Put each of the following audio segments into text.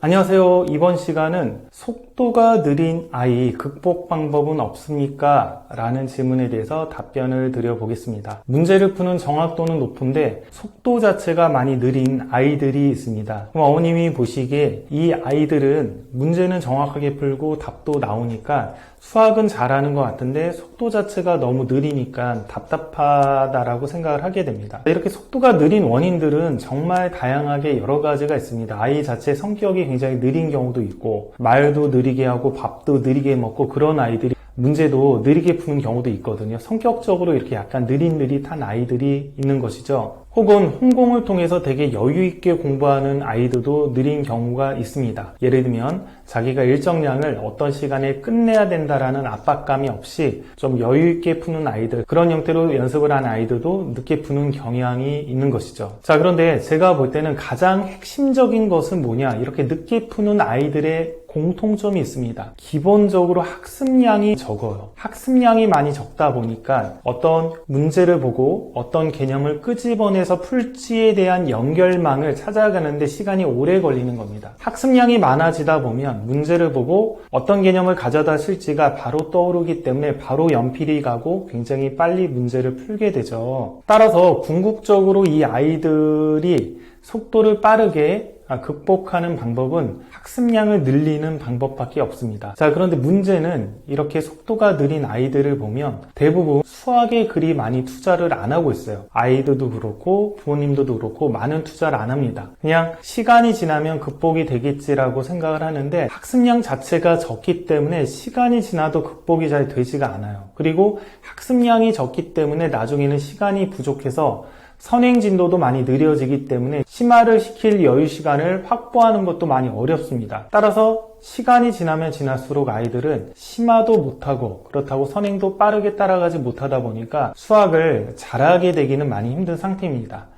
안녕하세요. 이번 시간은 속도가 느린 아이 극복 방법은 없습니까? 라는 질문에 대해서 답변을 드려보겠습니다. 문제를 푸는 정확도는 높은데 속도 자체가 많이 느린 아이들이 있습니다. 그럼 어머님이 보시기에 이 아이들은 문제는 정확하게 풀고 답도 나오니까 수학은 잘하는 것 같은데 속도 자체가 너무 느리니까 답답하다라고 생각을 하게 됩니다. 이렇게 속도가 느린 원인들은 정말 다양하게 여러 가지가 있습니다. 아이 자체 성격이 굉장히 느린 경우도 있고, 말도 느리게 하고 밥도 느리게 먹고, 그런 아이들이 문제도 느리게 푸는 경우도 있거든요. 성격적으로 이렇게 약간 느릿느릿한 아이들이 있는 것이죠. 혹은 홍공을 통해서 되게 여유 있게 공부하는 아이들도 느린 경우가 있습니다. 예를 들면 자기가 일정량을 어떤 시간에 끝내야 된다라는 압박감이 없이 좀 여유 있게 푸는 아이들, 그런 형태로 연습을 하는 아이들도 늦게 푸는 경향이 있는 것이죠. 자, 그런데 제가 볼 때는 가장 핵심적인 것은 뭐냐, 이렇게 늦게 푸는 아이들의 공통점이 있습니다. 기본적으로 학습량이 적어요. 학습량이 많이 적다 보니까 어떤 문제를 보고 어떤 개념을 끄집어내서 풀지에 대한 연결망을 찾아가는데 시간이 오래 걸리는 겁니다. 학습량이 많아지다 보면 문제를 보고 어떤 개념을 가져다 쓸지가 바로 떠오르기 때문에 바로 연필이 가고 굉장히 빨리 문제를 풀게 되죠. 따라서 궁극적으로 이 아이들이 속도를 빠르게 극복하는 방법은 학습량을 늘리는 방법밖에 없습니다. 자, 그런데 문제는 이렇게 속도가 느린 아이들을 보면 대부분 수학에 그리 많이 투자를 안 하고 있어요. 아이들도 그렇고 부모님들도 그렇고 많은 투자를 안 합니다. 그냥 시간이 지나면 극복이 되겠지라고 생각을 하는데 학습량 자체가 적기 때문에 시간이 지나도 극복이 잘 되지가 않아요. 그리고 학습량이 적기 때문에 나중에는 시간이 부족해서 선행 진도도 많이 느려지기 때문에 심화를 시킬 여유 시간을 확보하는 것도 많이 어렵습니다. 따라서 시간이 지나면 지날수록 아이들은 심화도 못하고 그렇다고 선행도 빠르게 따라가지 못하다 보니까 수학을 잘하게 되기는 많이 힘든 상태입니다.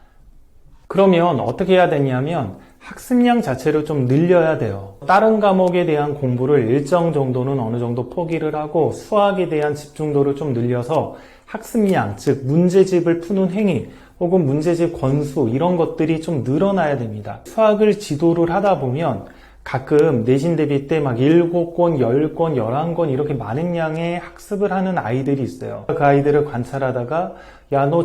그러면 어떻게 해야 되냐면 학습량 자체를 좀 늘려야 돼요. 다른 과목에 대한 공부를 일정 정도는 어느 정도 포기를 하고 수학에 대한 집중도를 좀 늘려서 학습량, 즉 문제집을 푸는 행위 혹은 문제집 권수, 이런 것들이 좀 늘어나야 됩니다. 수학을 지도를 하다 보면 가끔 내신 대비 때 막 7권, 10권, 11권 이렇게 많은 양의 학습을 하는 아이들이 있어요. 그 아이들을 관찰하다가 너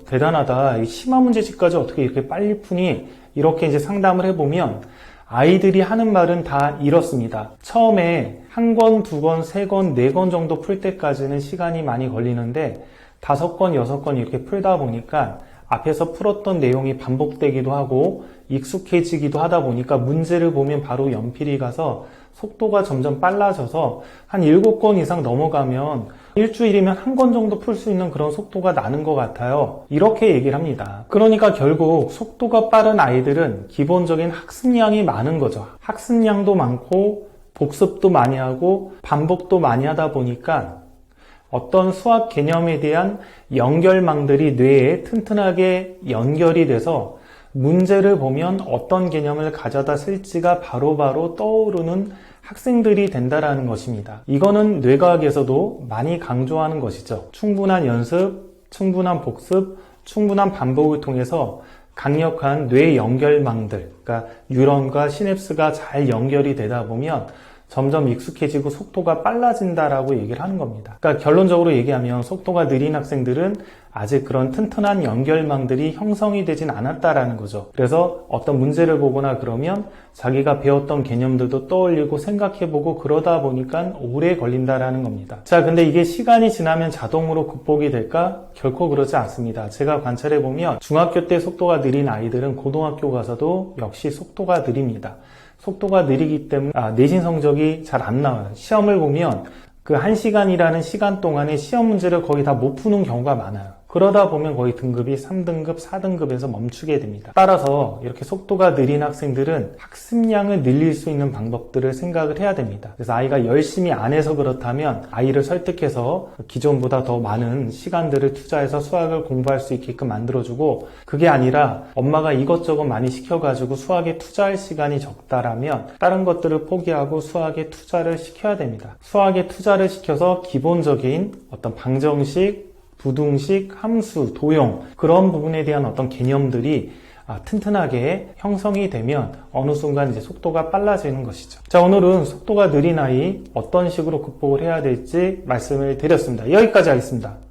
대단하다. 심화 문제집까지 어떻게 이렇게 빨리 푸니? 이렇게 이제 상담을 해보면 아이들이 하는 말은 다 이렇습니다. 처음에 1권, 2권, 3권, 4권 정도 풀 때까지는 시간이 많이 걸리는데 5권, 6권 이렇게 풀다 보니까 앞에서 풀었던 내용이 반복되기도 하고 익숙해지기도 하다 보니까 문제를 보면 바로 연필이 가서 속도가 점점 빨라져서 한 7권 이상 넘어가면 일주일이면 1권 정도 풀 수 있는 그런 속도가 나는 것 같아요. 이렇게 얘기를 합니다. 그러니까 결국 속도가 빠른 아이들은 기본적인 학습량이 많은 거죠. 학습량도 많고 복습도 많이 하고 반복도 많이 하다 보니까 어떤 수학 개념에 대한 연결망들이 뇌에 튼튼하게 연결이 돼서 문제를 보면 어떤 개념을 가져다 쓸지가 바로바로 떠오르는 학생들이 된다라는 것입니다. 이거는 뇌과학에서도 많이 강조하는 것이죠. 충분한 연습, 충분한 복습, 충분한 반복을 통해서 강력한 뇌 연결망들, 그러니까 뉴런과 시냅스가 잘 연결이 되다 보면 점점 익숙해지고 속도가 빨라진다라고 얘기를 하는 겁니다. 그러니까 결론적으로 얘기하면 속도가 느린 학생들은 아직 그런 튼튼한 연결망들이 형성이 되진 않았다라는 거죠. 그래서 어떤 문제를 보거나 그러면 자기가 배웠던 개념들도 떠올리고 생각해보고 그러다 보니까 오래 걸린다라는 겁니다. 자, 근데 이게 시간이 지나면 자동으로 극복이 될까? 결코 그러지 않습니다. 제가 관찰해보면 중학교 때 속도가 느린 아이들은 고등학교 가서도 역시 속도가 느립니다. 속도가 느리기 때문에 내신 성적이 잘 안 나와요. 시험을 보면 그 1시간이라는 시간 동안에 시험 문제를 거의 다 못 푸는 경우가 많아요. 그러다 보면 거의 등급이 3등급, 4등급에서 멈추게 됩니다. 따라서 이렇게 속도가 느린 학생들은 학습량을 늘릴 수 있는 방법들을 생각을 해야 됩니다. 그래서 아이가 열심히 안 해서 그렇다면 아이를 설득해서 기존보다 더 많은 시간들을 투자해서 수학을 공부할 수 있게끔 만들어주고, 그게 아니라 엄마가 이것저것 많이 시켜가지고 수학에 투자할 시간이 적다라면 다른 것들을 포기하고 수학에 투자를 시켜야 됩니다. 수학에 투자를 시켜서 기본적인 어떤 방정식, 부등식, 함수, 도형, 그런 부분에 대한 어떤 개념들이 튼튼하게 형성이 되면 어느 순간 이제 속도가 빨라지는 것이죠. 자, 오늘은 속도가 느린 아이 어떤 식으로 극복을 해야 될지 말씀을 드렸습니다. 여기까지 하겠습니다.